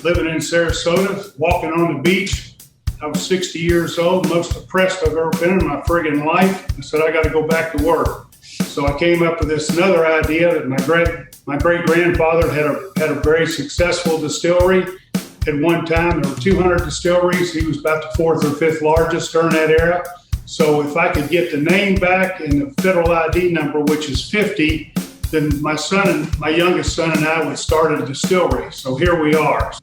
living in Sarasota, walking on the beach. I was 60 years old, most depressed I've ever been in my friggin' life. I said, I got to go back to work. So I came up with this another idea that my great grandfather had a very successful distillery. At one time, there were 200 distilleries. He was about the fourth or fifth largest during that era. So if I could get the name back and the federal ID number, which is 50, then my youngest son and I would start a distillery. So here we are.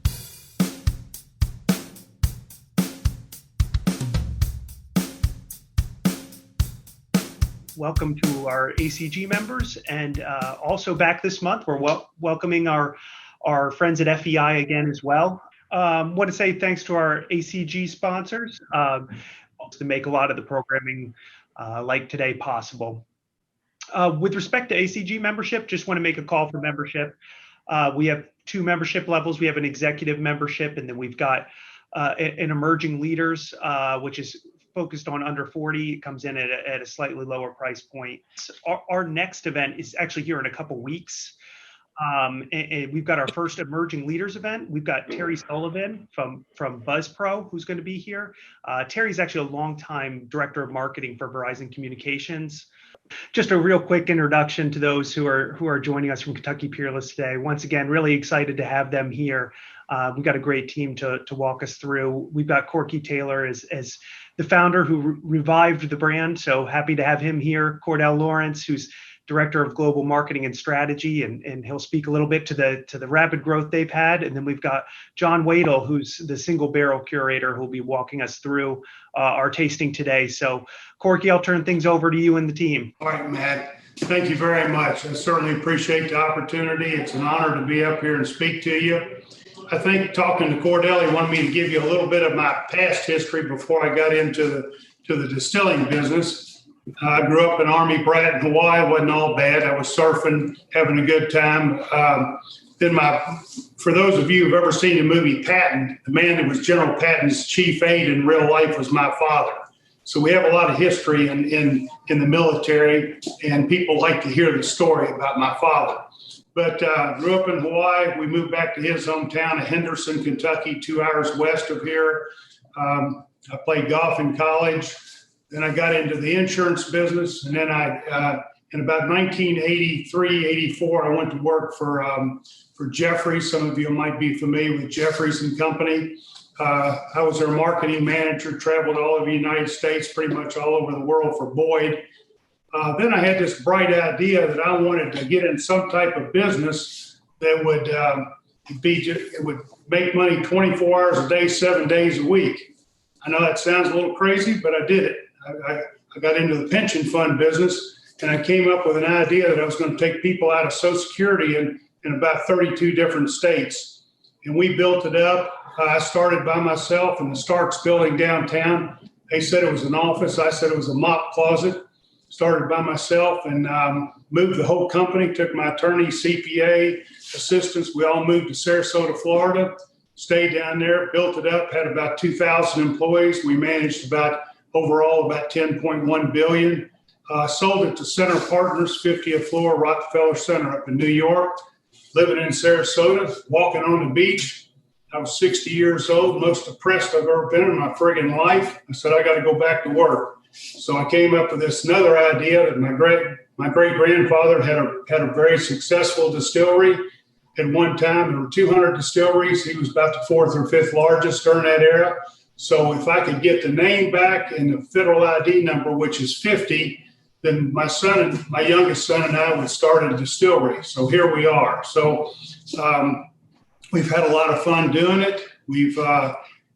Welcome to our ACG members, and also back this month, we're welcoming our friends at FEI again as well. Want to say thanks to our ACG sponsors to make a lot of the programming like today possible. With respect to ACG membership, just want to make a call for membership. We have two membership levels. We have an executive membership, and then we've got an emerging leaders, which is focused on under 40. It comes in at a slightly lower price point. Our next event is actually here in a couple weeks. And we've got our first emerging leaders event. We've got Terry Sullivan from BuzzPro, who's going to be here. Terry's actually a longtime director of marketing for Verizon Communications. Just a real quick introduction to those who are joining us from Kentucky Peerless today. Once again, really excited to have them here. We've got a great team to walk us through. We've got Corky Taylor as the founder who revived the brand, so happy to have him here. Cordell Lawrence, who's Director of Global Marketing and Strategy, and he'll speak a little bit to the rapid growth they've had. And then we've got John Wadle, who's the single barrel curator, who'll be walking us through our tasting today. So Corky, I'll turn things over to you and the team. All right, Matt. Thank you very much. I certainly appreciate the opportunity. It's an honor to be up here and speak to you. I think talking to Cordell, he wanted me to give you a little bit of my past history before I got into the distilling business. I grew up in Army brat in Hawaii. It wasn't all bad. I was surfing, having a good time. For those of you who've ever seen the movie Patton, the man that was General Patton's chief aide in real life was my father. So we have a lot of history in the military, and people like to hear the story about my father. But grew up in Hawaii. We moved back to his hometown of Henderson, Kentucky, 2 hours west of here. I played golf in college. Then I got into the insurance business. And then in about 1983, 84, I went to work for Jeffries. Some of you might be familiar with Jeffries and Company. I was their marketing manager, traveled all over the United States, pretty much all over the world for Boyd. Then I had this bright idea that I wanted to get in some type of business that would it would make money 24 hours a day, 7 days a week. I know that sounds a little crazy, but I did it. I got into the pension fund business, and I came up with an idea that I was going to take people out of Social Security in about 32 different states. And we built it up. I started by myself in the Starks building downtown. They said it was an office. I said it was a mop closet. Started by myself and moved the whole company, took my attorney, CPA, assistants. We all moved to Sarasota, Florida, stayed down there, built it up, had about 2,000 employees. We managed overall about 10.1 billion. Sold it to Center Partners, 50th floor, Rockefeller Center up in New York. Living in Sarasota, walking on the beach. I was 60 years old, most depressed I've ever been in my friggin' life. I said, I got to go back to work. So I came up with this another idea that my great grandfather had a very successful distillery. At one time, there were 200 distilleries. He was about the fourth or fifth largest during that era. So if I could get the name back and the federal ID number, which is 50, then my youngest son and I would start a distillery. So here we are. So we've had a lot of fun doing it.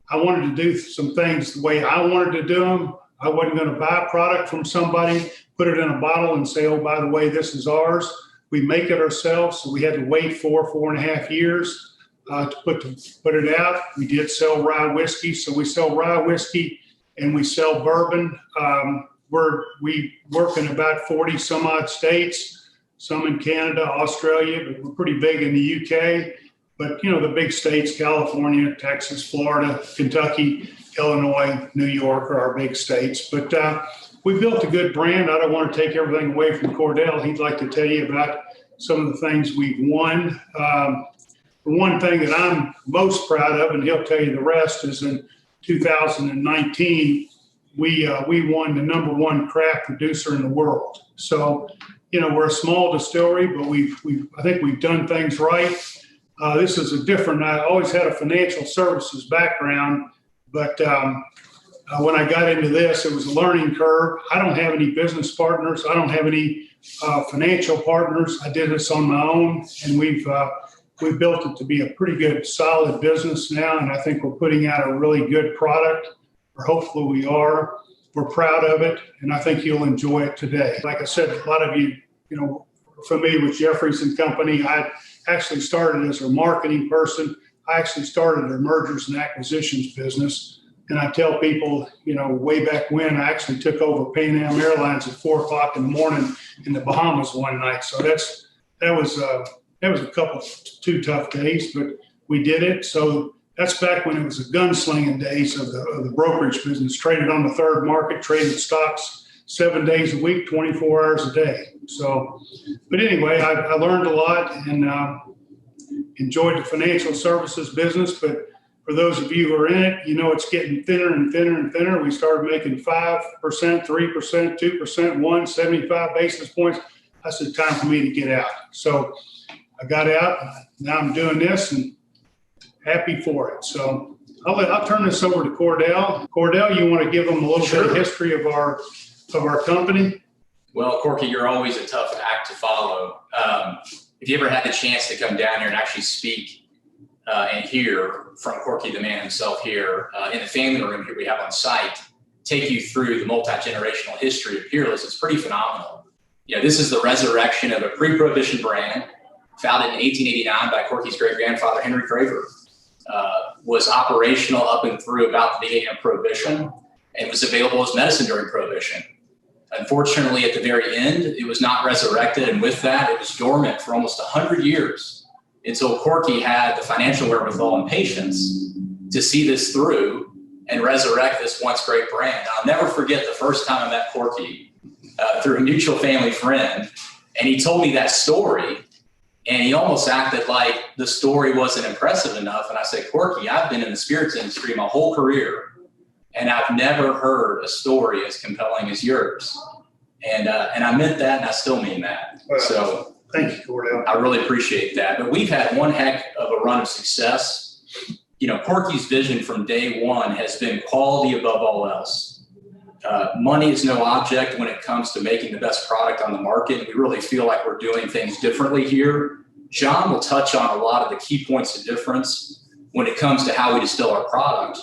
I wanted to do some things the way I wanted to do them. I wasn't going to buy a product from somebody, put it in a bottle and say, oh, by the way, this is ours. We make it ourselves. So we had to wait 4.5 years to put it out. We did sell rye whiskey. So we sell rye whiskey and we sell bourbon. We work in about 40 some odd states, some in Canada, Australia, but we're pretty big in the UK. But, the big states, California, Texas, Florida, Kentucky, Illinois, New York are our big states. But we built a good brand. I don't want to take everything away from Cordell. He'd like to tell you about some of the things we've won. the one thing that I'm most proud of, and he'll tell you the rest, is in 2019, we won the #1 craft producer in the world. So, we're a small distillery, but I think we've done things right. This is I always had a financial services background, but when I got into this, it was a learning curve. I don't have any business partners. I don't have any financial partners. I did this on my own, and we've built it to be a pretty good, solid business now, and I think we're putting out a really good product, or hopefully we are. We're proud of it, and I think you'll enjoy it today. Like I said, a lot of you, are familiar with Jeffries and Company. I actually started as a marketing person. I actually started a mergers and acquisitions business. And I tell people, way back when, I actually took over Pan Am Airlines at 4:00 in the morning in the Bahamas one night. So that was two tough days, but we did it. So that's back when it was the gunslinging days of the brokerage business. Traded on the third market, traded stocks 7 days a week, 24 hours a day. So, but anyway, I learned a lot and enjoyed the financial services business. But for those of you who are in it, it's getting thinner and thinner and thinner. We started making 5%, 3%, 2%, 75 basis points. I said, time for me to get out. So I got out. Now I'm doing this and happy for it. So I'll turn this over to Cordell. Cordell, you want to give them a little bit of history of our company? Well, Corky, you're always a tough act to follow. If you ever had the chance to come down here and actually speak and hear from Corky, the man himself here, in the family room here we have on site, take you through the multi-generational history of Peerless, it's pretty phenomenal. This is the resurrection of a pre-prohibition brand founded in 1889 by Corky's great-grandfather, Henry Craver. Was operational up and through about the beginning of Prohibition and was available as medicine during Prohibition. Unfortunately, at the very end, it was not resurrected, and with that, it was dormant for almost 100 years until Corky had the financial wherewithal and patience to see this through and resurrect this once great brand. I'll never forget the first time I met Corky through a mutual family friend, and he told me that story, and he almost acted like the story wasn't impressive enough. And I said, Corky, I've been in the spirits industry my whole career, and I've never heard a story as compelling as yours. And I meant that, and I still mean that. Well, so thank you, Cordell. I really appreciate that. But we've had one heck of a run of success. Corky's vision from day one has been quality above all else. Money is no object when it comes to making the best product on the market. We really feel like we're doing things differently here. John will touch on a lot of the key points of difference when it comes to how we distill our product.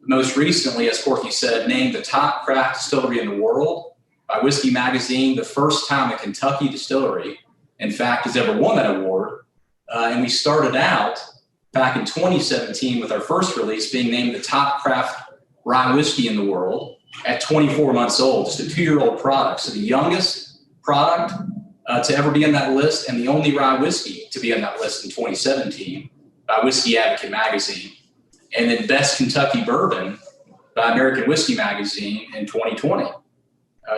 Most recently, as Corky said, named the top craft distillery in the world by Whiskey Magazine, the first time a Kentucky distillery, in fact, has ever won that award. And we started out back in 2017 with our first release being named the top craft rye whiskey in the world at 24 months old, just a 2-year-old product. So the youngest product to ever be on that list and the only rye whiskey to be on that list in 2017 by Whiskey Advocate Magazine. And then Best Kentucky Bourbon by American Whiskey Magazine in 2020.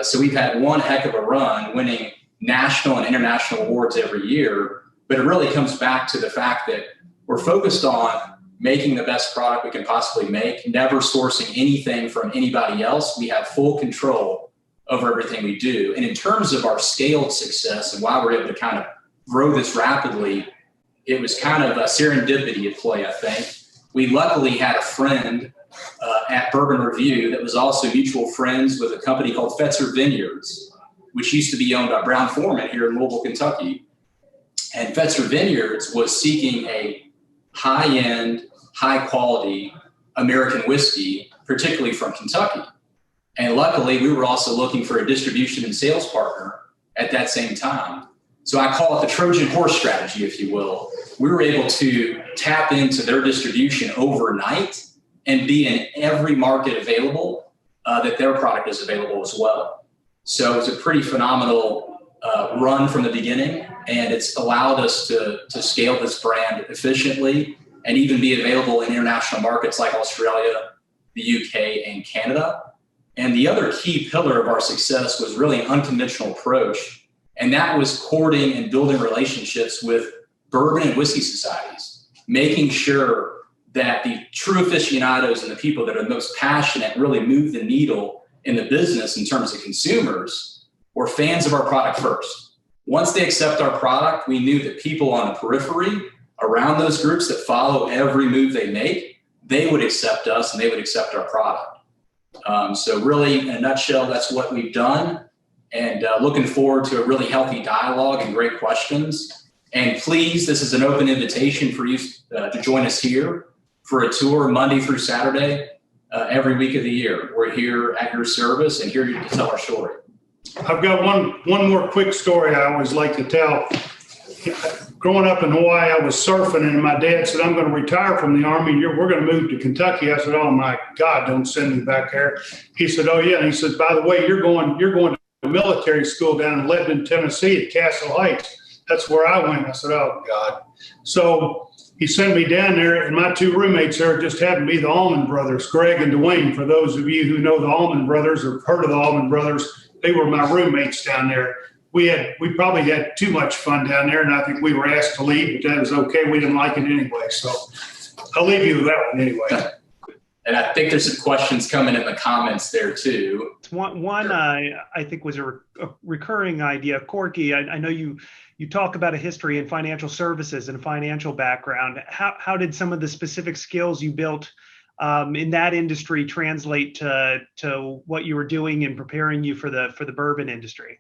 So we've had one heck of a run winning national and international awards every year, but it really comes back to the fact that we're focused on making the best product we can possibly make, never sourcing anything from anybody else. We have full control over everything we do. And in terms of our scaled success and why we're able to kind of grow this rapidly, it was kind of a serendipity at play, I think. We luckily had a friend at Bourbon Review that was also mutual friends with a company called Fetzer Vineyards, which used to be owned by Brown Forman here in Louisville, Kentucky. And Fetzer Vineyards was seeking a high-end, high-quality American whiskey, particularly from Kentucky. And luckily, we were also looking for a distribution and sales partner at that same time. So I call it the Trojan horse strategy, if you will. We were able to tap into their distribution overnight and be in every market available that their product is available as well. So it's a pretty phenomenal run from the beginning, and it's allowed us to scale this brand efficiently and even be available in international markets like Australia, the UK, and Canada. And the other key pillar of our success was really an unconventional approach, and that was courting and building relationships with bourbon and whiskey societies, making sure that the true aficionados and the people that are most passionate and really move the needle in the business in terms of consumers were fans of our product first. Once they accept our product, we knew that people on the periphery around those groups that follow every move they make, they would accept us and they would accept our product. So really, in a nutshell, that's what we've done. And looking forward to a really healthy dialogue and great questions. And please, this is an open invitation for you to join us here for a tour Monday through Saturday, every week of the year. We're here at your service and here to tell our story. I've got one more quick story I always like to tell. Growing up in Hawaii, I was surfing, and my dad said, "I'm going to retire from the Army. We're going to move to Kentucky." I said, "Oh my God, don't send me back there." He said, "Oh yeah." And he said, "By the way, you're going to military school down in Lebanon, Tennessee at Castle Heights." That's where I went. I said, "Oh God." So he sent me down there, and my two roommates there just happened to be the Allman Brothers, Greg and Dwayne. For those of you who know the Allman Brothers or heard of the Allman Brothers, they were my roommates down there. We probably had too much fun down there, and I think we were asked to leave, but that was okay. We didn't like it anyway. So I'll leave you with that one anyway. And I think there's some questions coming in the comments there too. One I think was a recurring idea. Corky, I know you talk about a history in financial services and a financial background. How did some of the specific skills you built in that industry translate to what you were doing and preparing you for the bourbon industry?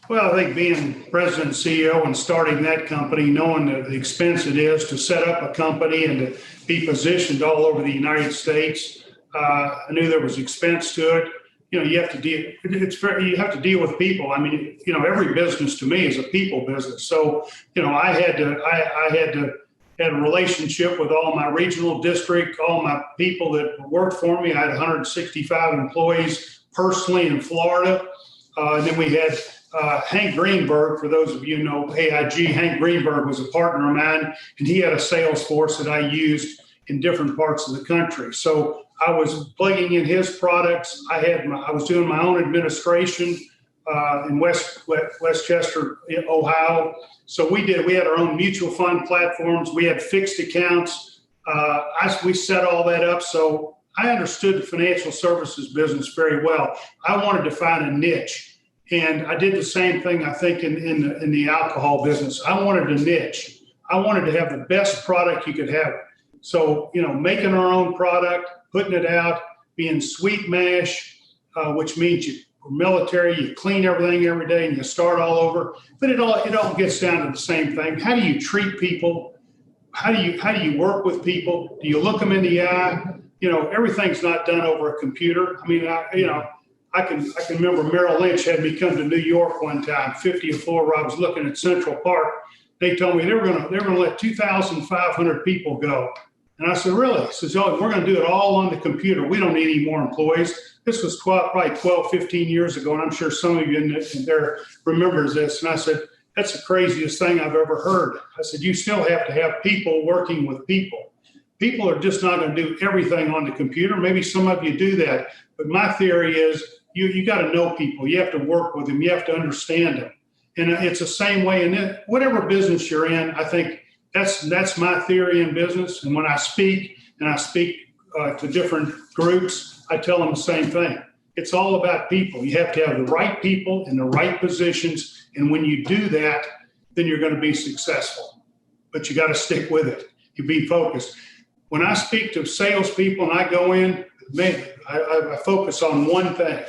Well, I think being president and CEO and starting that company, knowing the expense it is to set up a company and to be positioned all over the United States, I knew there was expense to it. You have to deal. You have to deal with people. I mean, every business to me is a people business. So, I had to had a relationship with all my regional district, all my people that worked for me. I had 165 employees personally in Florida, and then we had Hank Greenberg, for those of you who know AIG, Hank Greenberg was a partner of mine, and he had a sales force that I used in different parts of the country. So I was plugging in his products. I was doing my own administration in Westchester, Ohio. So we had our own mutual fund platforms. We had fixed accounts. We set all that up. So I understood the financial services business very well. I wanted to find a niche. And I did the same thing, I think, in the alcohol business. I wanted a niche. I wanted to have the best product you could have. So, making our own product, putting it out, being sweet mash, which means for military, you clean everything every day and you start all over. But it all gets down to the same thing. How do you treat people? How do you work with people? Do you look them in the eye? Everything's not done over a computer. I mean, I can remember Merrill Lynch had me come to New York one time, 50th floor, where I was looking at Central Park. They told me they were going to let 2,500 people go. And I said, really? He says, "Oh, we're going to do it all on the computer. We don't need any more employees." This was probably 12, 15 years ago, and I'm sure some of you in there remembers this. And I said, "That's the craziest thing I've ever heard." I said, "You still have to have people working with people. People are just not going to do everything on the computer. Maybe some of you do that. But my theory is you got to know people. You have to work with them. You have to understand them. And it's the same way in whatever business you're in. I think that's my theory in business. And when I speak to different groups, I tell them the same thing. It's all about people. You have to have the right people in the right positions. And when you do that, then you're going to be successful. But you got to stick with it. You be focused. When I speak to salespeople and I go in, I focus on one thing.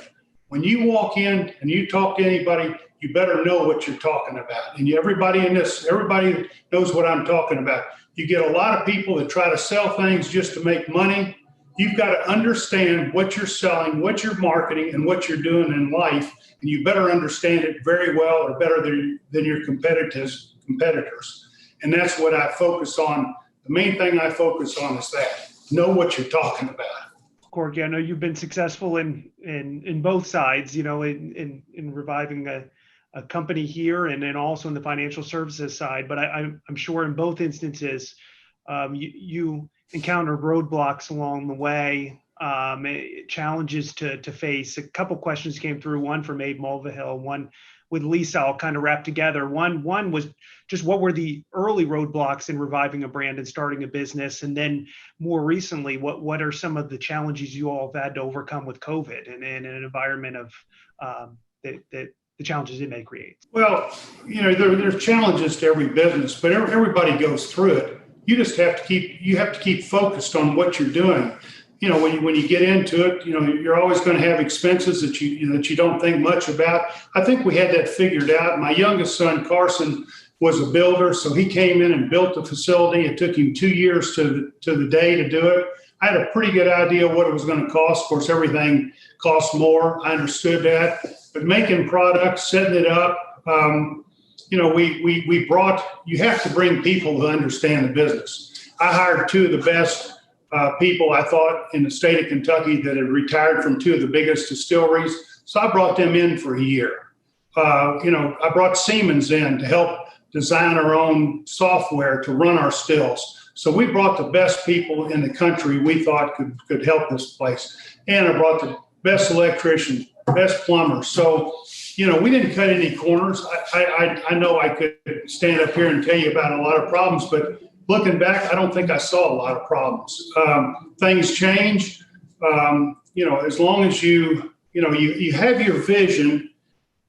When you walk in and you talk to anybody, you better know what you're talking about. And everybody knows what I'm talking about. You get a lot of people that try to sell things just to make money. You've got to understand what you're selling, what you're marketing, and what you're doing in life. And you better understand it very well, or better than your competitors. And that's what I focus on. The main thing I focus on is that. Know what you're talking about. Corky, I know you've been successful in both sides, in reviving a company here and then also in the financial services side. But I'm sure in both instances, you encounter roadblocks along the way, challenges to face. A couple questions came through, one from Abe Mulvihill, one Lisa, I'll kind of wrap together. One was just what were the early roadblocks in reviving a brand and starting a business, and then more recently, what are some of the challenges you all have had to overcome with COVID and in an environment of the challenges it may create? Well, there's challenges to every business, but everybody goes through it. You just have to keep focused on what you're doing. When you get into it, you're always going to have expenses that you don't think much about. I think we had that figured out. My youngest son, Carson, was a builder, so he came in and built the facility. It took him 2 years to the day to do it. I had a pretty good idea what it was going to cost. Of course, everything costs more. I understood that. But making products, setting it up, you have to bring people who understand the business. I hired two of the best people I thought in the state of Kentucky that had retired from two of the biggest distilleries. So I brought them in for a year. I brought Siemens in to help design our own software to run our stills. So we brought the best people in the country we thought could help this place. And I brought the best electricians, best plumbers. So, we didn't cut any corners. I know I could stand up here and tell you about a lot of problems, but looking back, I don't think I saw a lot of problems. Things change. As long as you have your vision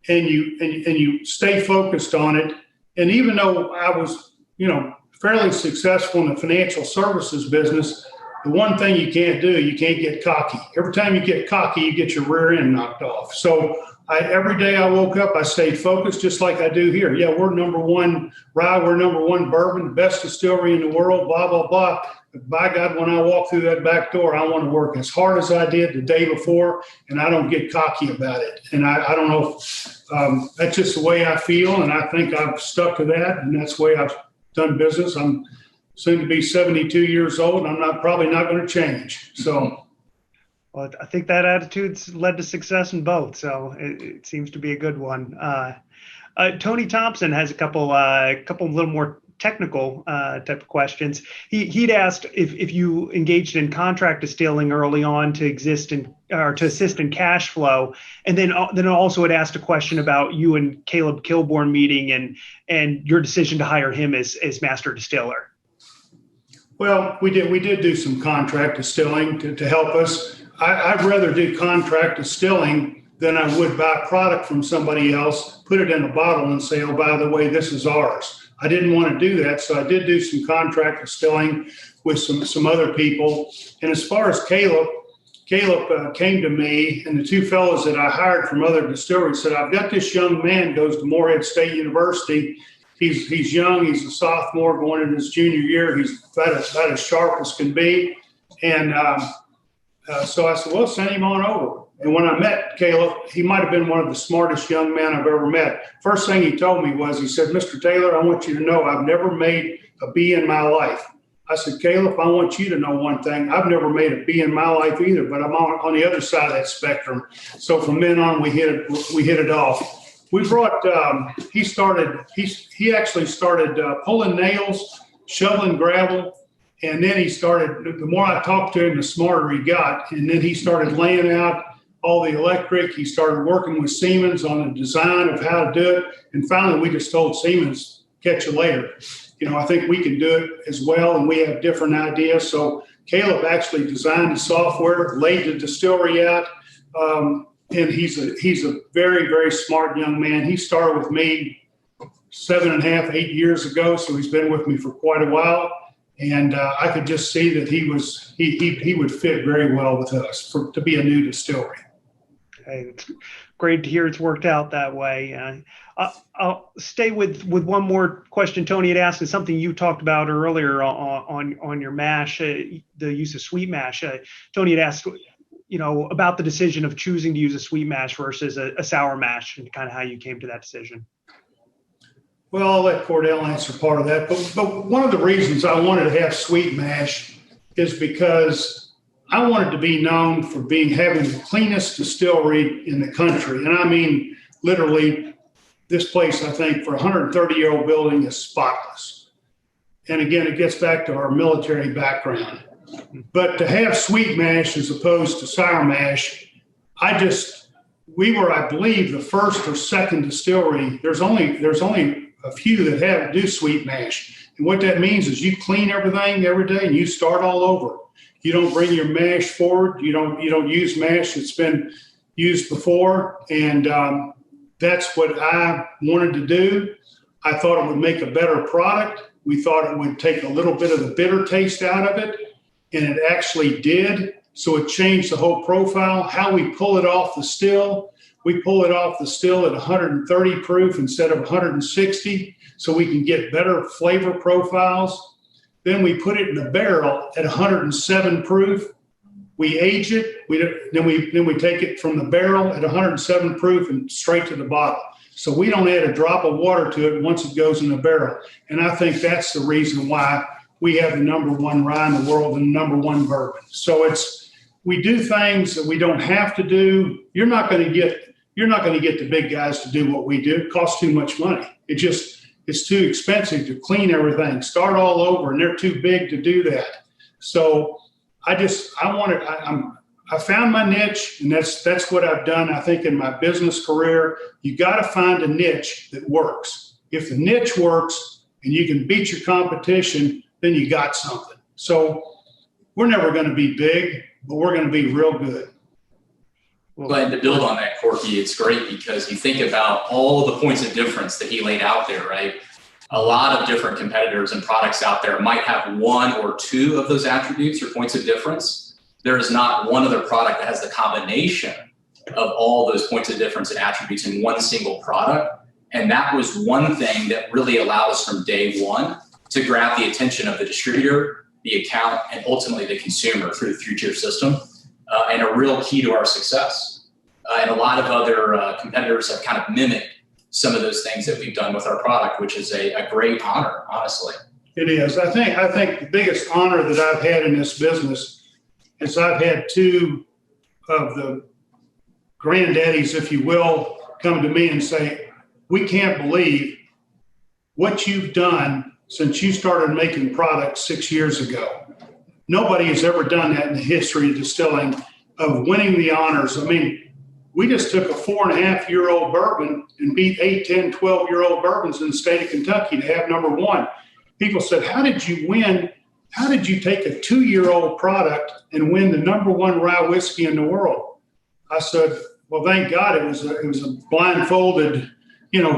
and you stay focused on it. And even though I was, fairly successful in the financial services business, the one thing you can't do, you can't get cocky. Every time you get cocky, you get your rear end knocked off. So every day I woke up, I stayed focused just like I do here. Yeah, we're number one rye, we're number one bourbon, the best distillery in the world, blah, blah, blah. But by God, when I walk through that back door, I want to work as hard as I did the day before, and I don't get cocky about it. And I don't know if that's just the way I feel, and I think I've stuck to that, and that's the way I've done business. I'm soon to be 72 years old, and I'm probably not going to change. So, well, I think that attitude's led to success in both. So it seems to be a good one. Tony Thompson has a couple little more technical type of questions. He'd asked if you engaged in contract distilling early on to assist in cash flow, and then also had asked a question about you and Caleb Kilborn meeting and your decision to hire him as master distiller. Well, we did do some contract distilling to help us. I'd rather do contract distilling than I would buy product from somebody else, put it in a bottle and say, oh, by the way, this is ours. I didn't want to do that, so I did do some contract distilling with some other people. And as far as Caleb came to me, and the two fellows that I hired from other distilleries said, I've got this young man, goes to Morehead State University. He's young. He's a sophomore going into his junior year. He's about as sharp as can be. And so I said, well, send him on over. And when I met Caleb, he might have been one of the smartest young men I've ever met. First thing he told me was, he said, Mr. Taylor, I want you to know I've never made a B in my life. I said, Caleb, I want you to know one thing. I've never made a B in my life either, but I'm on the other side of that spectrum. So from then on, we hit it off. We brought, he actually started pulling nails, shoveling gravel. And then the more I talked to him, the smarter he got. And then he started laying out all the electric. He started working with Siemens on the design of how to do it. And finally, we just told Siemens, catch you later. I think we can do it as well, and we have different ideas. So Caleb actually designed the software, laid the distillery out, and he's a very, very smart young man. He started with me 7.5, 8 years ago, so he's been with me for quite a while. And I could just see that he would fit very well with us to be a new distillery. Hey, it's great to hear it's worked out that way. I'll stay with one more question Tony had asked, and something you talked about earlier on your mash, the use of sweet mash. Tony had asked, about the decision of choosing to use a sweet mash versus a sour mash, and kind of how you came to that decision. Well, I'll let Cordell answer part of that. But one of the reasons I wanted to have sweet mash is because I wanted to be known for having the cleanest distillery in the country. And I mean, literally, this place, I think, for a 130-year-old building is spotless. And again, it gets back to our military background. But to have sweet mash as opposed to sour mash, I just we were, I believe, the first or second distillery. There's only a few that do sweet mash. And what that means is you clean everything every day and you start all over. You don't bring your mash forward. You don't use mash that's been used before. And that's what I wanted to do. I thought it would make a better product. We thought it would take a little bit of the bitter taste out of it, and it actually did. So it changed the whole profile. How we pull it off the still, we pull it off the still at 130 proof instead of 160, so we can get better flavor profiles. Then we put it in the barrel at 107 proof. We age it. Then we take it from the barrel at 107 proof and straight to the bottle. So we don't add a drop of water to it once it goes in the barrel. And I think that's the reason why we have the #1 rye in the world and #1 bourbon. So we do things that we don't have to do. You're not going to get the big guys to do what we do. It costs too much money. It's too expensive to clean everything, start all over, and they're too big to do that. So I found my niche, and that's what I've done. I think in my business career, you got to find a niche that works. If the niche works and you can beat your competition, then you got something. So we're never going to be big, but we're going to be real good. Well, and to build on that, Corky, it's great because you think about all the points of difference that he laid out there, right? A lot of different competitors and products out there might have one or two of those attributes or points of difference. There is not one other product that has the combination of all those points of difference and attributes in one single product. And that was one thing that really allowed us from day one to grab the attention of the distributor, the account, and ultimately the consumer through the 3-tier system, and a real key to our success. And a lot of other competitors have kind of mimicked some of those things that we've done with our product, which is a great honor, honestly. It is. I think the biggest honor that I've had in this business is I've had two of the granddaddies, if you will, come to me and say, we can't believe what you've done since you started making products 6 years ago. Nobody has ever done that in the history of distilling, of winning the honors. I mean, we just took a 4.5-year-old bourbon and beat 8, 10, 12-year-old bourbons in the state of Kentucky to have #1. People said, how did you win? How did you take a 2-year-old product and win the #1 rye whiskey in the world? I said, well, thank God it was a blindfolded,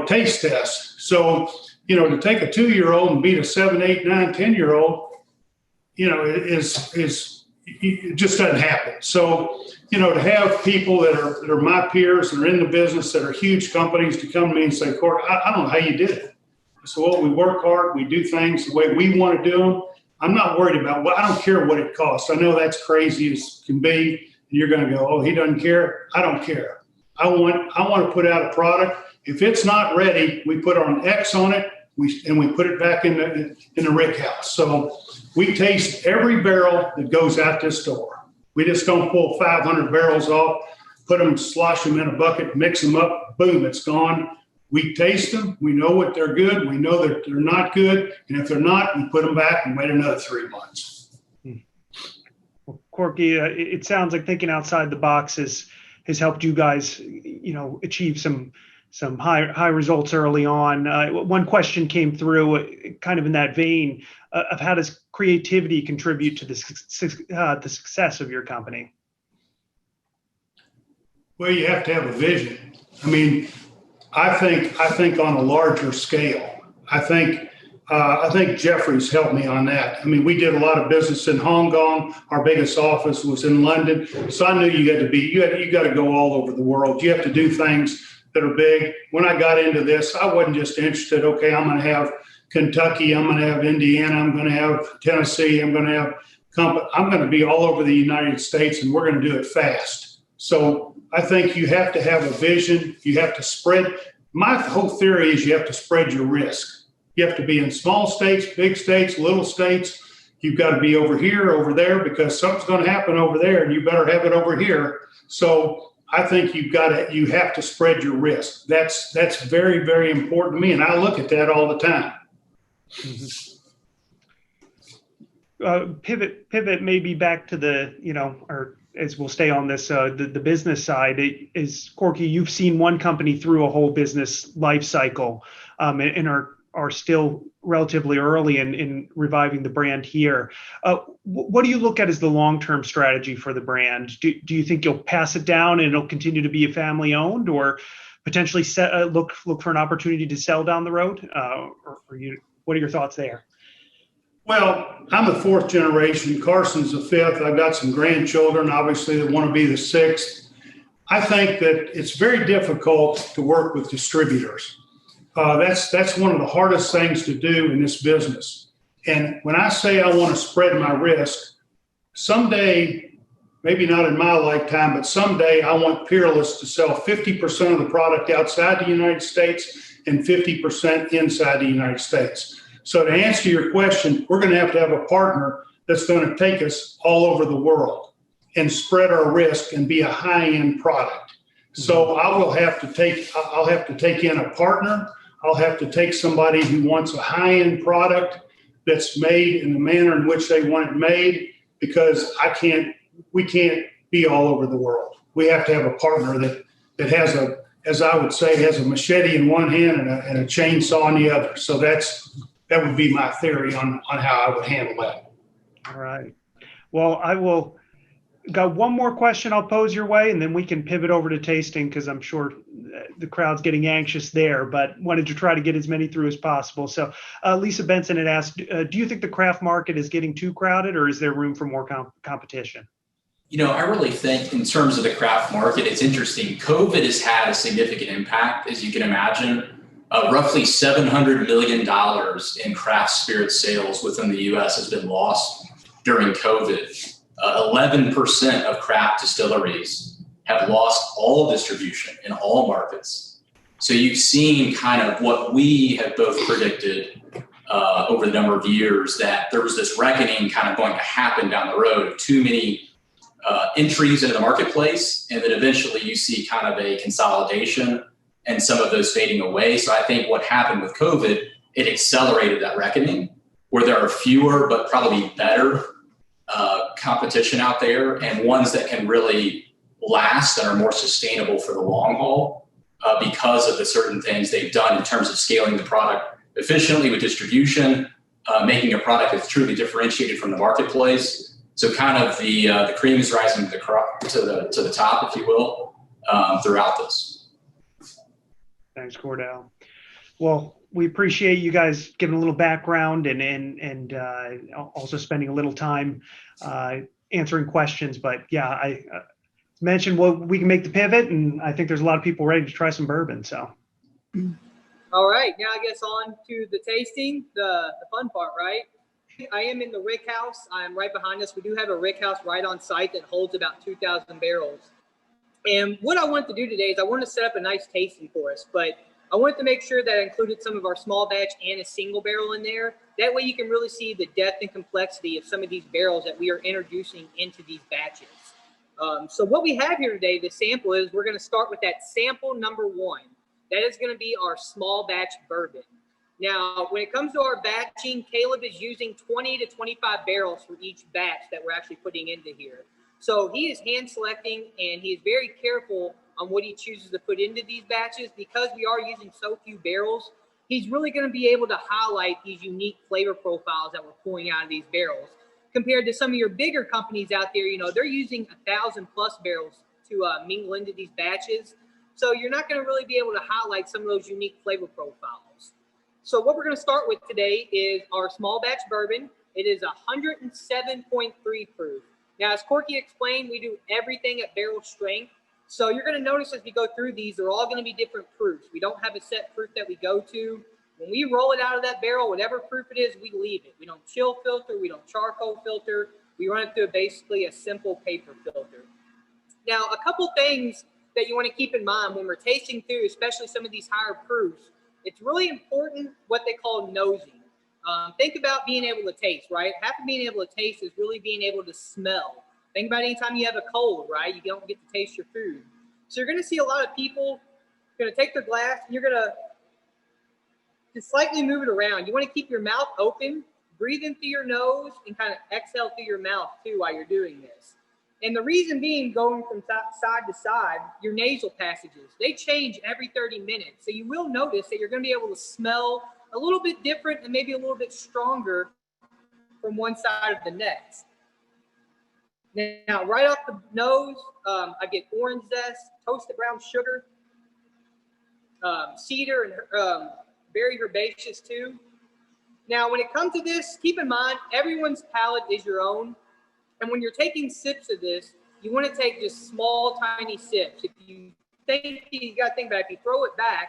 taste test. So, to take a 2-year-old and beat a 7, 8, 9, 10-year-old, it just doesn't happen. So, to have people that are my peers that are in the business, that are huge companies, to come to me and say, Court, I don't know how you did it. So, well, we work hard, we do things the way we want to do them. I'm not worried about I don't care what it costs. I know that's crazy as can be. And you're going to go, oh, he doesn't care. I don't care. I want to put out a product. If it's not ready, we put an X on it, and we put it back in the rick house. So we taste every barrel that goes out this door. We just don't pull 500 barrels off, slosh them in a bucket, mix them up, boom, it's gone. We taste them. We know what they're good. We know that they're not good. And if they're not, we put them back and wait another 3 months. Well, Corky, it sounds like thinking outside the box has helped you guys, achieve some high results early on. One question came through kind of in that vein of how does creativity contribute to the success of your company? Well, you have to have a vision. I mean, I think on a larger scale. I think Jeffrey's helped me on that. I mean, we did a lot of business in Hong Kong. Our biggest office was in London. So I knew you got to go all over the world. You have to do things that are big. When I got into this, I wasn't just interested, okay, I'm going to have Kentucky, I'm going to have Indiana, I'm going to have Tennessee, I'm going to have I'm going to be all over the United States, and we're going to do it fast. So I think you have to have a vision. You have to spread. My whole theory is you have to spread your risk. You have to be in small states, big states, little states. You've got to be over here, over there, because something's going to happen over there, and you better have it over here. So I think you have to spread your risk. That's very, very important to me, and I look at that all the time. Mm-hmm. Pivot maybe back to the, our as we'll stay on this, the business side, is Corky, you've seen one company through a whole business life cycle, and are still relatively early in reviving the brand here. What do you look at as the long-term strategy for the brand? Do you think you'll pass it down and it'll continue to be a family owned, or potentially look for an opportunity to sell down the road? What are your thoughts there? Well, I'm the fourth generation. Carson's the fifth. I've got some grandchildren, obviously, that want to be the sixth. I think that it's very difficult to work with distributors. That's one of the hardest things to do in this business. And when I say I want to spread my risk, someday, maybe not in my lifetime, but someday I want Peerless to sell 50% of the product outside the United States and 50% inside the United States. So to answer your question, we're going to have a partner that's going to take us all over the world and spread our risk and be a high-end product. So I'll have to take in a partner. I'll have to take somebody who wants a high-end product that's made in the manner in which they want it made, because we can't be all over the world. We have to have a partner that has as I would say, has a machete in one hand and a chainsaw in the other. So that would be my theory on how I would handle that. All right. Well, got one more question I'll pose your way, and then we can pivot over to tasting, because I'm sure the crowd's getting anxious there, but wanted to try to get as many through as possible. So Lisa Benson had asked, do you think the craft market is getting too crowded, or is there room for more competition? I really think in terms of the craft market, it's interesting. COVID has had a significant impact, as you can imagine. Roughly $700 million in craft spirit sales within the U.S. has been lost during COVID. 11% of craft distilleries have lost all distribution in all markets. So you've seen kind of what we have both predicted over the number of years, that there was this reckoning kind of going to happen down the road of too many entries into the marketplace, and then eventually you see kind of a consolidation and some of those fading away. So I think what happened with COVID, it accelerated that reckoning, where there are fewer but probably better competition out there, and ones that can really last and are more sustainable for the long haul because of the certain things they've done in terms of scaling the product efficiently with distribution, making a product that's truly differentiated from the marketplace. So kind of the cream is rising to the top, if you will, throughout this. Thanks, Cordell. Well, we appreciate you guys giving a little background and also spending a little time answering questions. But yeah, I mentioned we can make the pivot, and I think there's a lot of people ready to try some bourbon. So. All right, now I guess on to the tasting, the fun part, right? I am in the rick house. I'm right behind us. We do have a rick house right on site that holds about 2,000 barrels. And what I wanted to do today is I wanted to set up a nice tasting for us, but I wanted to make sure that I included some of our small batch and a single barrel in there. That way you can really see the depth and complexity of some of these barrels that we are introducing into these batches. So what we have here today, the sample is, we're going to start with that sample number 1. That is going to be our small batch bourbon. Now, when it comes to our batching, Caleb is using 20 to 25 barrels for each batch that we're actually putting into here. So he is hand selecting, and he is very careful on what he chooses to put into these batches. Because we are using so few barrels, he's really going to be able to highlight these unique flavor profiles that we're pulling out of these barrels. Compared to some of your bigger companies out there, they're using 1,000+ barrels to mingle into these batches. So you're not going to really be able to highlight some of those unique flavor profiles. So what we're going to start with today is our small batch bourbon. It is 107.3 proof. Now, as Corky explained, we do everything at barrel strength. So you're going to notice as we go through these, they're all going to be different proofs. We don't have a set proof that we go to. When we roll it out of that barrel, whatever proof it is, we leave it. We don't chill filter. We don't charcoal filter. We run it through basically a simple paper filter. Now, a couple things that you want to keep in mind when we're tasting through, especially some of these higher proofs, it's really important what they call nosing. Think about being able to taste, right? Half of being able to taste is really being able to smell. Think about anytime you have a cold, right? You don't get to taste your food. So you're going to see a lot of people going to take their glass and you're going to just slightly move it around. You want to keep your mouth open, breathe in through your nose, and kind of exhale through your mouth too while you're doing this. And the reason being, going from side to side, your nasal passages, they change every 30 minutes. So you will notice that you're going to be able to smell a little bit different and maybe a little bit stronger from one side of the next. Now, right off the nose, I get orange zest, toasted brown sugar, cedar, and very herbaceous too. Now, when it comes to this, keep in mind, everyone's palate is your own. And when you're taking sips of this, you want to take just small, tiny sips. If you think, you got to think about it, if you throw it back,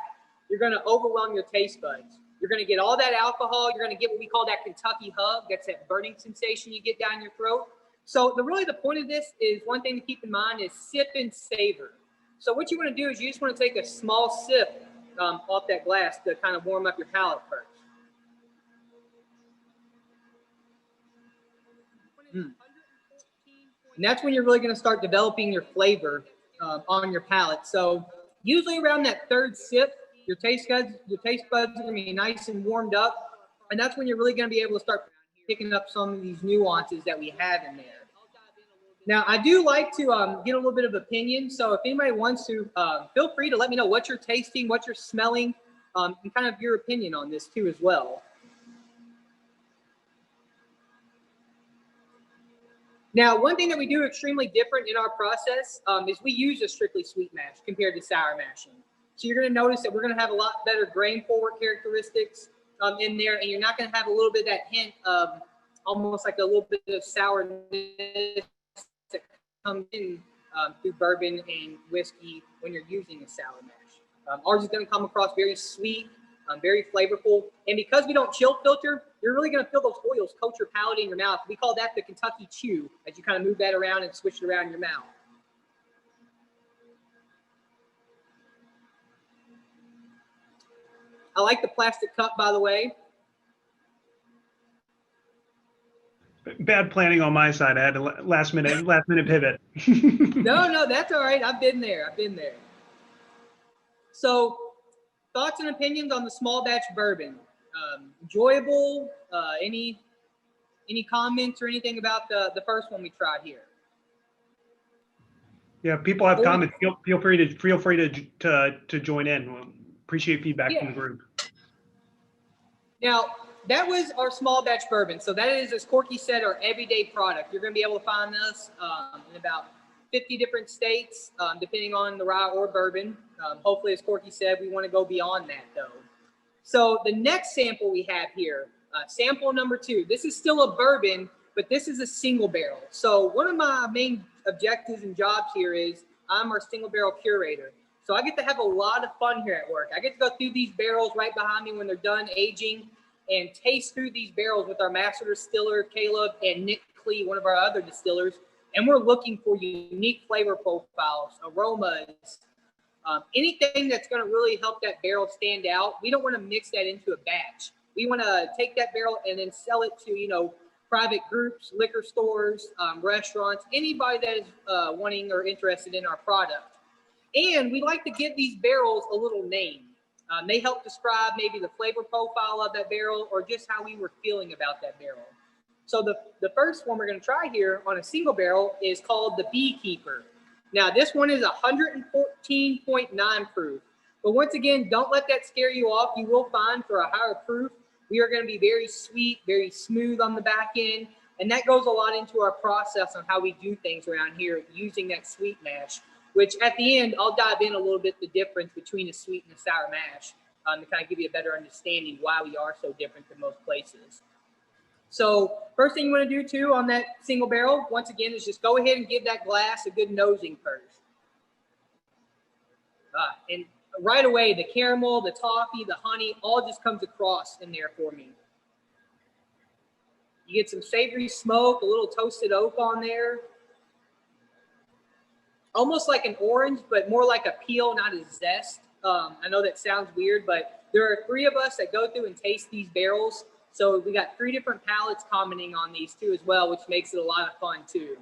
you're going to overwhelm your taste buds. You're going to get all that alcohol. You're going to get what we call that Kentucky hug. That's that burning sensation you get down your throat. So really the point of this is, one thing to keep in mind is sip and savor. So what you want to do is you just want to take a small sip off that glass to kind of warm up your palate first. And that's when you're really going to start developing your flavor on your palate. So usually around that third sip, your taste buds are going to be nice and warmed up. And that's when you're really going to be able to start picking up some of these nuances that we have in there. Now, I do like to get a little bit of opinion. So if anybody wants to, feel free to let me know what you're tasting, what you're smelling, and kind of your opinion on this too as well. Now, one thing that we do extremely different in our process is we use a strictly sweet mash compared to sour mashing. So you're going to notice that we're going to have a lot better grain forward characteristics in there, and you're not going to have a little bit of that hint of almost like a little bit of sourness that comes in through bourbon and whiskey when you're using a sour mash. Ours is going to come across very sweet, very flavorful, and because we don't chill filter, you're really going to feel those oils coat your palate in your mouth. We call that the Kentucky chew, as you kind of move that around and switch it around in your mouth. I like the plastic cup, by the way. Bad planning on my side. I had a last minute pivot. No, that's all right. I've been there. So, thoughts and opinions on the small batch bourbon? Enjoyable? Any comments or anything about the first one we tried here? Yeah, people have comments. Feel free to join in. We'll appreciate feedback from the group. Now, that was our small batch bourbon. So that is, as Corky said, our everyday product. You're going to be able to find this in about 50 different states, depending on the rye or bourbon. Hopefully, as Corky said, we want to go beyond that, though. So the next sample we have here, sample number 2. This is still a bourbon, but this is a single barrel. So one of my main objectives and jobs here is I'm our single barrel curator. So I get to have a lot of fun here at work. I get to go through these barrels right behind me when they're done aging and taste through these barrels with our master distiller, Caleb, and Nick Clee, one of our other distillers. And we're looking for unique flavor profiles, aromas, anything that's going to really help that barrel stand out. We don't want to mix that into a batch. We want to take that barrel and then sell it to, private groups, liquor stores, restaurants, anybody that is wanting or interested in our product. And we like to give these barrels a little name. They help describe maybe the flavor profile of that barrel or just how we were feeling about that barrel. So the first one we're going to try here on a single barrel is called the Beekeeper. Now, this one is 114.9 proof. But once again, don't let that scare you off. You will find for a higher proof, we are going to be very sweet, very smooth on the back end. And that goes a lot into our process on how we do things around here using that sweet mash, which at the end, I'll dive in a little bit the difference between a sweet and a sour mash to kind of give you a better understanding why we are so different than most places. So first thing you want to do too on that single barrel, once again, is just go ahead and give that glass a good nosing first. And right away, the caramel, the toffee, the honey, all just comes across in there for me. You get some savory smoke, a little toasted oak on there. Almost like an orange, but more like a peel, not a zest. I know that sounds weird, but there are 3 of us that go through and taste these barrels. So we got 3 different palates commenting on these too as well, which makes it a lot of fun too.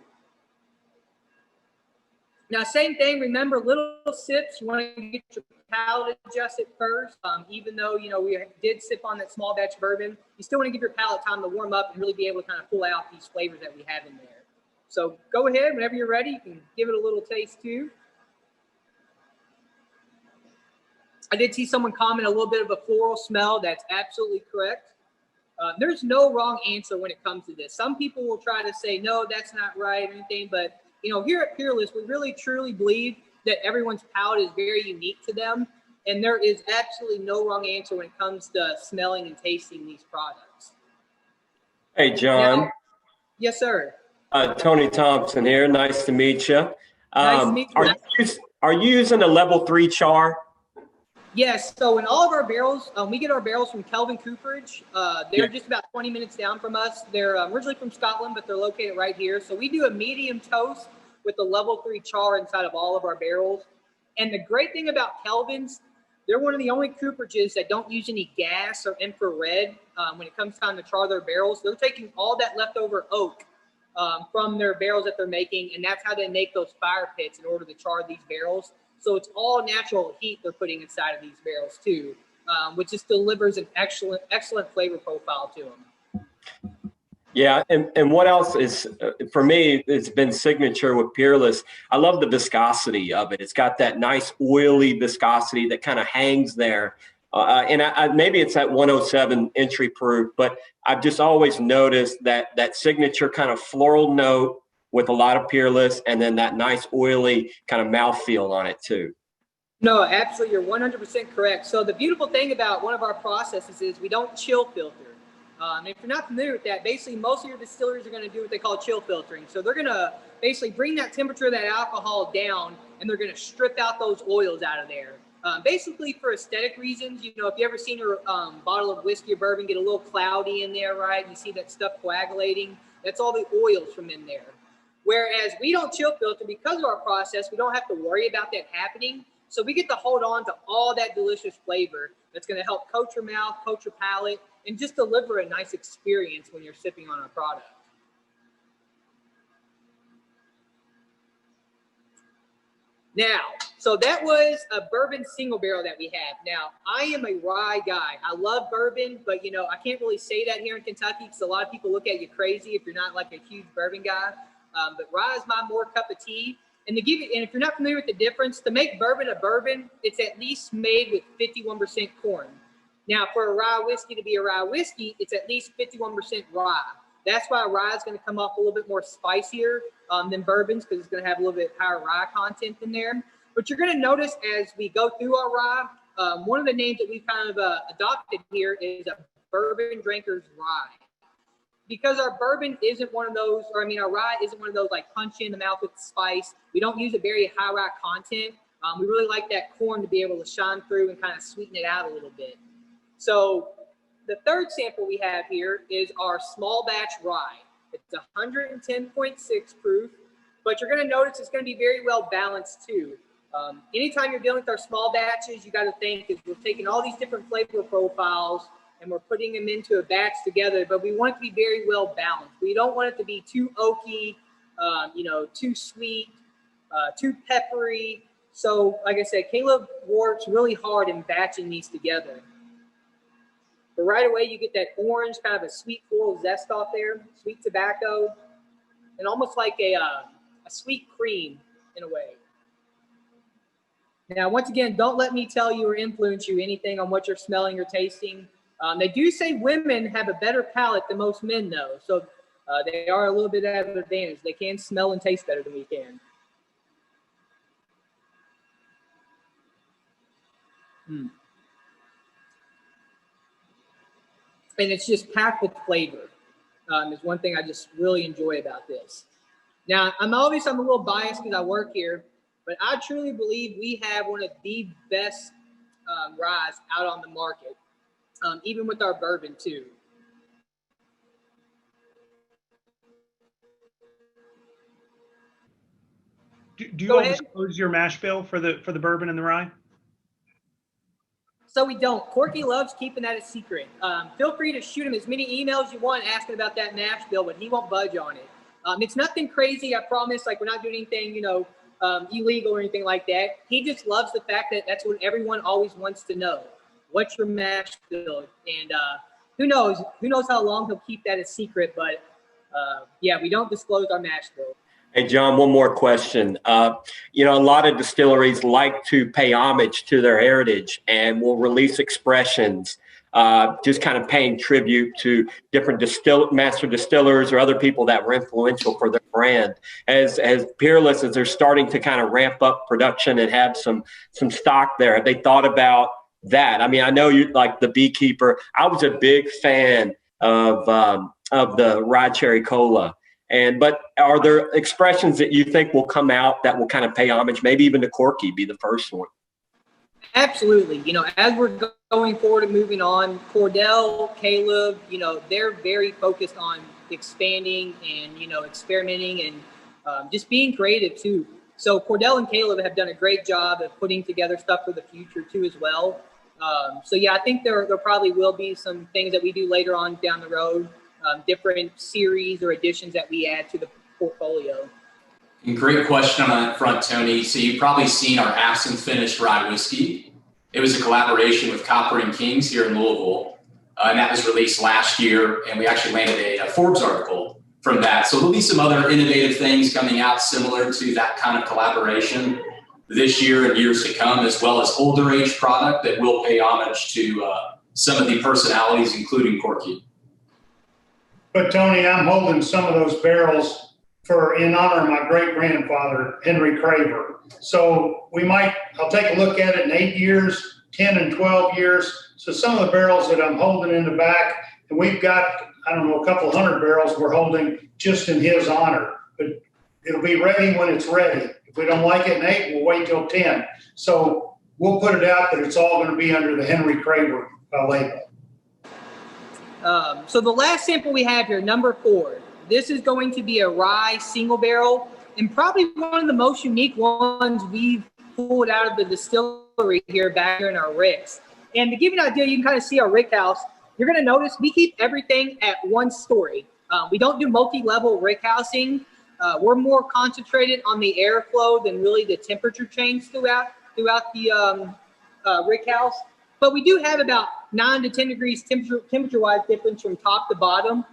Now, same thing, remember, little sips, you want to get your palate adjusted first. Even though, we did sip on that small batch bourbon, you still want to give your palate time to warm up and really be able to kind of pull out these flavors that we have in there. So go ahead, whenever you're ready, you can give it a little taste too. I did see someone comment a little bit of a floral smell. That's absolutely correct. There's no wrong answer when it comes to this. Some people will try to say, no, that's not right or anything. But, you know, here at Peerless, we really truly believe that everyone's palate is very unique to them. And there is absolutely no wrong answer when it comes to smelling and tasting these products. Hey, John. Now, yes, sir. Tony Thompson here. Nice to meet you. Nice to meet you. Are you using a level 3 char? Yes, so in all of our barrels, we get our barrels from Kelvin Cooperage. They're just about 20 minutes down from us. They're originally from Scotland, but they're located right here. So we do a medium toast with a level 3 char inside of all of our barrels. And the great thing about Kelvin's, they're one of the only cooperages that don't use any gas or infrared when it comes time to char their barrels. They're taking all that leftover oak from their barrels that they're making, and that's how they make those fire pits in order to char these barrels. So it's all natural heat they're putting inside of these barrels too, which just delivers an excellent flavor profile to them. Yeah, and what else is, for me, it's been signature with Peerless. I love the viscosity of it. It's got that nice oily viscosity that kind of hangs there. And maybe it's at 107 entry proof, but I've just always noticed that signature kind of floral note with a lot of Peerless, and then that nice oily kind of mouthfeel on it too. No, absolutely, you're 100% correct. So the beautiful thing about one of our processes is we don't chill filter. If you're not familiar with that, basically most of your distilleries are going to do what they call chill filtering. So they're going to basically bring that temperature of that alcohol down, and they're going to strip out those oils out of there. Basically for aesthetic reasons. You know, if you ever seen your bottle of whiskey or bourbon get a little cloudy in there, right? You see that stuff coagulating. That's all the oils from in there. Whereas we don't chill filter because of our process. We don't have to worry about that happening. So we get to hold on to all that delicious flavor that's going to help coat your mouth, coat your palate, and just deliver a nice experience when you're sipping on our product. Now, so that was a bourbon single barrel that we have. Now, I am a rye guy. I love bourbon, but, you know, I can't really say that here in Kentucky because a lot of people look at you crazy if you're not like a huge bourbon guy. But rye is my more cup of tea. And to give you, and if you're not familiar with the difference, to make bourbon a bourbon, it's at least made with 51% corn. Now, for a rye whiskey to be a rye whiskey, it's at least 51% rye. That's why rye is going to come off a little bit more spicier than bourbons because it's going to have a little bit higher rye content in there. But you're going to notice as we go through our rye, one of the names that we've kind of adopted here is a bourbon drinker's rye. Because our bourbon isn't one of those, or I mean, our rye isn't one of those like punch you in the mouth with spice. We don't use a very high rye content. We really like that corn to be able to shine through and kind of sweeten it out a little bit. So the third sample we have here is our small batch rye. It's 110.6 proof, but you're going to notice it's going to be very well balanced too. Anytime you're dealing with our small batches, you got to think is we're taking all these different flavor profiles and we're putting them into a batch together, but we want it to be very well balanced. We don't want it to be too oaky, too sweet, too peppery. So like I said, Caleb works really hard in batching these together. But right away, you get that orange, kind of a sweet floral zest off there, sweet tobacco, and almost like a sweet cream in a way. Now, once again, don't let me tell you or influence you anything on what you're smelling or tasting. They do say women have a better palate than most men, though. So they are a little bit at an advantage. They can smell and taste better than we can. And it's just packed with flavor. Is one thing I just really enjoy about this. Now, I'm a little biased because I work here, but I truly believe we have one of the best ryes out on the market, even with our bourbon too. Do you all disclose your mash bill for the bourbon and the rye? So we don't. Corky loves keeping that a secret. Feel free to shoot him as many emails you want asking about that mash bill, but he won't budge on it. It's nothing crazy, I promise. Like, we're not doing anything, illegal or anything like that. He just loves the fact that that's what everyone always wants to know. What's your mash bill? And who knows how long he'll keep that a secret, but yeah, we don't disclose our mash bill. Hey, John, one more question. A lot of distilleries like to pay homage to their heritage and will release expressions, just kind of paying tribute to different master distillers or other people that were influential for their brand. As Peerless, as they're starting to kind of ramp up production and have some stock there, have they thought about that? I mean, I know you like the Beekeeper. I was a big fan of the Rye Cherry Cola. But are there expressions that you think will come out that will kind of pay homage, maybe even to Corky be the first one? Absolutely. As we're going forward and moving on, Cordell, Caleb, they're very focused on expanding and, experimenting and just being creative too. So Cordell and Caleb have done a great job of putting together stuff for the future too as well. So yeah, I think there probably will be some things that we do later on down the road. Different series or additions that we add to the portfolio. Great question on that front, Tony. So you've probably seen our absinthe finished rye whiskey. It was a collaboration with Copper and Kings here in Louisville, and that was released last year. And we actually landed a Forbes article from that. So there'll be some other innovative things coming out similar to that kind of collaboration this year and years to come, as well as older age product that will pay homage to some of the personalities, including Corky. But Tony, I'm holding some of those barrels in honor of my great-grandfather, Henry Craver. So I'll take a look at it in 8 years, 10 and 12 years. So some of the barrels that I'm holding in the back, and we've got, a couple hundred barrels we're holding just in his honor. But it'll be ready when it's ready. If we don't like it in 8, we'll wait till 10. So we'll put it out that it's all going to be under the Henry Craver label. So the last sample we have here, number 4, this is going to be a rye single barrel and probably one of the most unique ones we've pulled out of the distillery here back here in our ricks. And to give you an idea, you can kind of see our rick house. You're going to notice we keep everything at one story. We don't do multi-level rick housing. We're more concentrated on the airflow than really the temperature change throughout the rick house. But we do have about 9 to 10 degrees temperature-wise difference from top to bottom.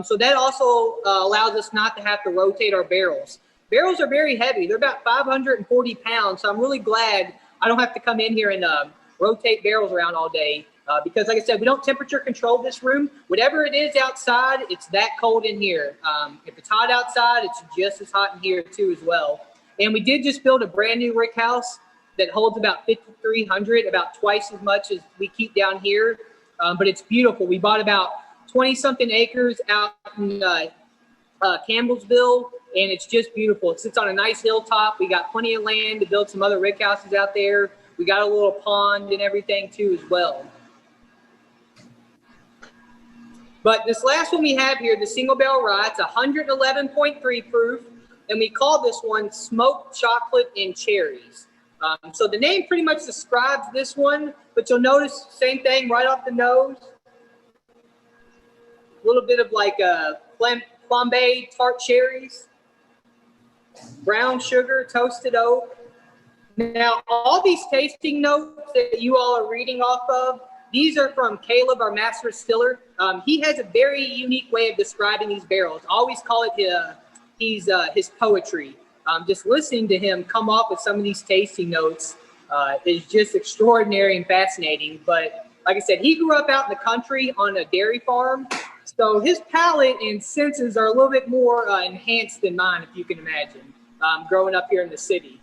So that also allows us not to have to rotate our barrels. Barrels are very heavy. They're about 540 pounds. So I'm really glad I don't have to come in here and rotate barrels around all day. Because like I said, we don't temperature control this room. Whatever it is outside, it's that cold in here. If it's hot outside, it's just as hot in here too as well. And we did just build a brand new rick house that holds about 5,300, about twice as much as we keep down here. But it's beautiful. We bought about 20-something acres out in Campbellsville, and it's just beautiful. It sits on a nice hilltop. We got plenty of land to build some other rick houses out there. We got a little pond and everything too as well. But this last one we have here, the single barrel rye, it's 111.3 proof, and we call this one Smoked Chocolate and Cherries. So the name pretty much describes this one, but you'll notice same thing right off the nose. A little bit of like flambe tart cherries, brown sugar, toasted oak. Now, all these tasting notes that you all are reading off of, these are from Caleb, our master distiller. He has a very unique way of describing these barrels. I always call it his poetry. Just listening to him come up with some of these tasting notes is just extraordinary and fascinating. But like I said, he grew up out in the country on a dairy farm. So his palate and senses are a little bit more enhanced than mine, if you can imagine, growing up here in the city.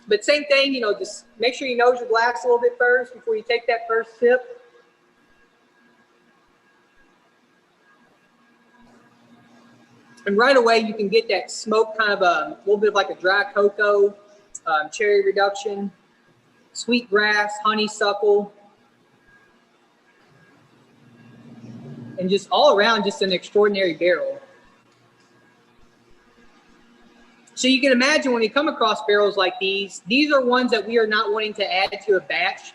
But same thing, just make sure you nose your glass a little bit first before you take that first sip. And right away, you can get that smoke, kind of a little bit of like a dry cocoa, cherry reduction, sweet grass, honeysuckle, and just all around, just an extraordinary barrel. So you can imagine when you come across barrels like these are ones that we are not wanting to add to a batch.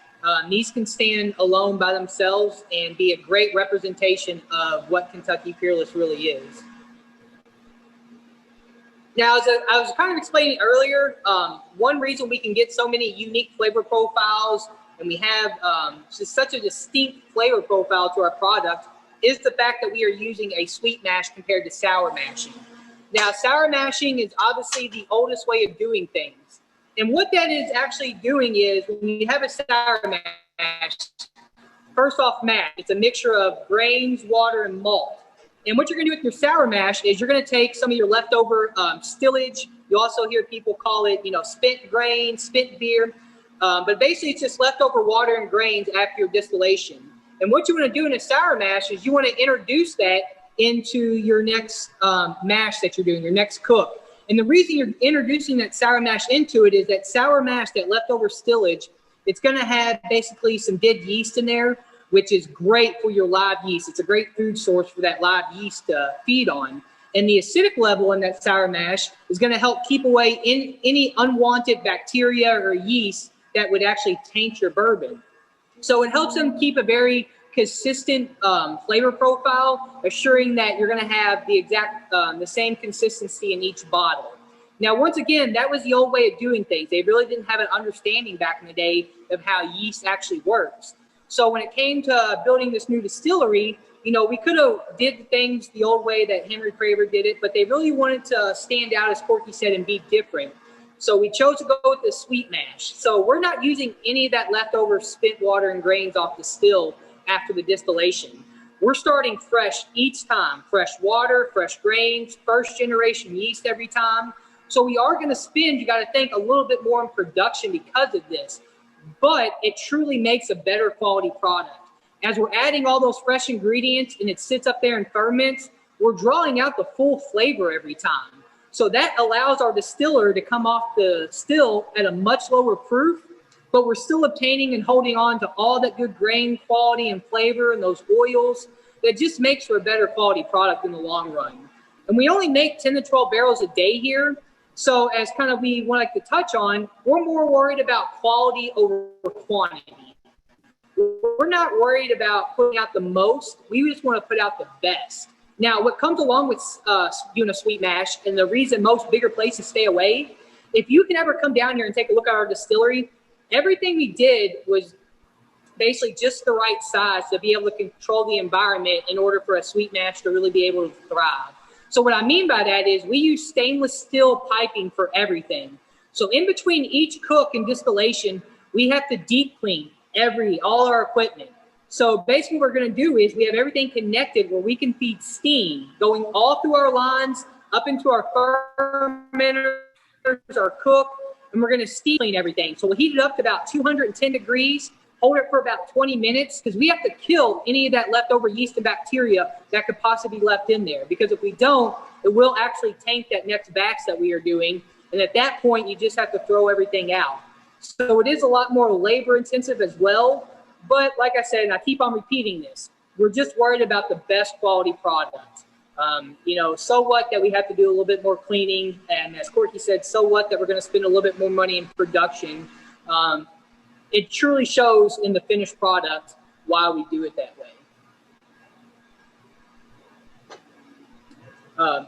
These can stand alone by themselves and be a great representation of what Kentucky Peerless really is. Now, as I was kind of explaining earlier, one reason we can get so many unique flavor profiles and we have just such a distinct flavor profile to our product is the fact that we are using a sweet mash compared to sour mashing. Now, sour mashing is obviously the oldest way of doing things. And what that is actually doing is when you have a sour mash, first off, mash, it's a mixture of grains, water, and malt. And what you're going to do with your sour mash is you're going to take some of your leftover stillage. You also hear people call it, spent grain, spent beer. But basically, it's just leftover water and grains after your distillation. And what you want to do in a sour mash is you want to introduce that into your next mash that you're doing, your next cook. And the reason you're introducing that sour mash into it is that sour mash, that leftover stillage, it's going to have basically some dead yeast in there, which is great for your live yeast. It's a great food source for that live yeast to feed on. And the acidic level in that sour mash is going to help keep away any unwanted bacteria or yeast that would actually taint your bourbon. So it helps them keep a very consistent flavor profile, assuring that you're going to have the exact the same consistency in each bottle. Now, once again, that was the old way of doing things. They really didn't have an understanding back in the day of how yeast actually works. So when it came to building this new distillery, we could have did things the old way that Henry Craver did it, but they really wanted to stand out, as Corky said, and be different. So we chose to go with the sweet mash. So we're not using any of that leftover spent water and grains off the still after the distillation. We're starting fresh each time, fresh water, fresh grains, first generation yeast every time. So we are going to spend, you got to think, a little bit more in production because of this, but it truly makes a better quality product. As we're adding all those fresh ingredients and it sits up there and ferments, we're drawing out the full flavor every time. So that allows our distiller to come off the still at a much lower proof, but we're still obtaining and holding on to all that good grain quality and flavor and those oils that just makes for a better quality product in the long run. And we only make 10 to 12 barrels a day here. So as kind of we want to touch on, we're more worried about quality over quantity. We're not worried about putting out the most. We just want to put out the best. Now, what comes along with doing a sweet mash, and the reason most bigger places stay away, if you can ever come down here and take a look at our distillery, everything we did was basically just the right size to be able to control the environment in order for a sweet mash to really be able to thrive. So what I mean by that is we use stainless steel piping for everything. So in between each cook and distillation, we have to deep clean all our equipment. So basically what we're going to do is we have everything connected where we can feed steam going all through our lines, up into our fermenters, our cook, and we're going to steam clean everything. So we'll heat it up to about 210 degrees, hold it for about 20 minutes, because we have to kill any of that leftover yeast and bacteria that could possibly be left in there. Because if we don't, it will actually taint that next batch that we are doing. And at that point, you just have to throw everything out. So it is a lot more labor intensive as well. But like I said, and I keep on repeating this, we're just worried about the best quality product. So what that we have to do a little bit more cleaning. And as Corky said, so what that we're going to spend a little bit more money in production. It truly shows in the finished product why we do it that way.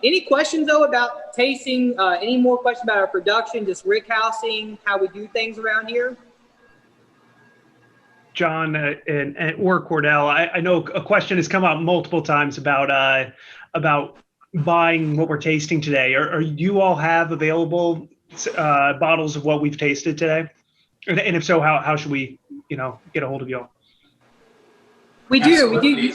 Any questions, though, about tasting? Any more questions about our production, just rickhousing, how we do things around here? John or Cordell, I know a question has come up multiple times about buying what we're tasting today. Are you all have available bottles of what we've tasted today? And if so, how should we, get a hold of you all? We do.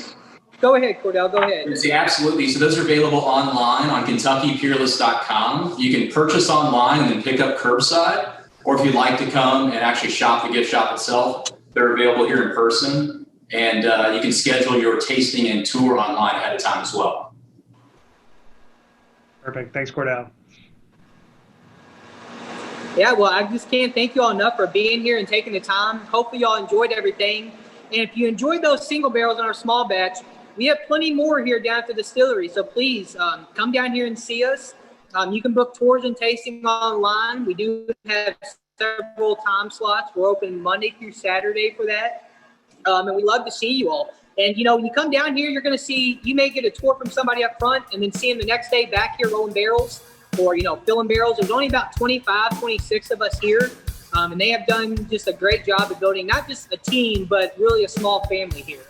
Go ahead, Cordell. Go ahead. Absolutely. So those are available online on KentuckyPeerless.com. You can purchase online and then pick up curbside. Or if you'd like to come and actually shop the gift shop itself, they're available here in person. And you can schedule your tasting and tour online ahead of time as well. Perfect. Thanks, Cordell. Yeah, well, I just can't thank you all enough for being here and taking the time. Hopefully y'all enjoyed everything. And if you enjoyed those single barrels in our small batch, we have plenty more here down at the distillery. So please come down here and see us. You can book tours and tasting online. We do have several time slots. We're open Monday through Saturday for that. And we love to see you all. And, when you come down here, you're going to see, you may get a tour from somebody up front and then see them the next day back here rolling barrels or, filling barrels. There's only about 25, 26 of us here. And they have done just a great job of building not just a team, but really a small family here.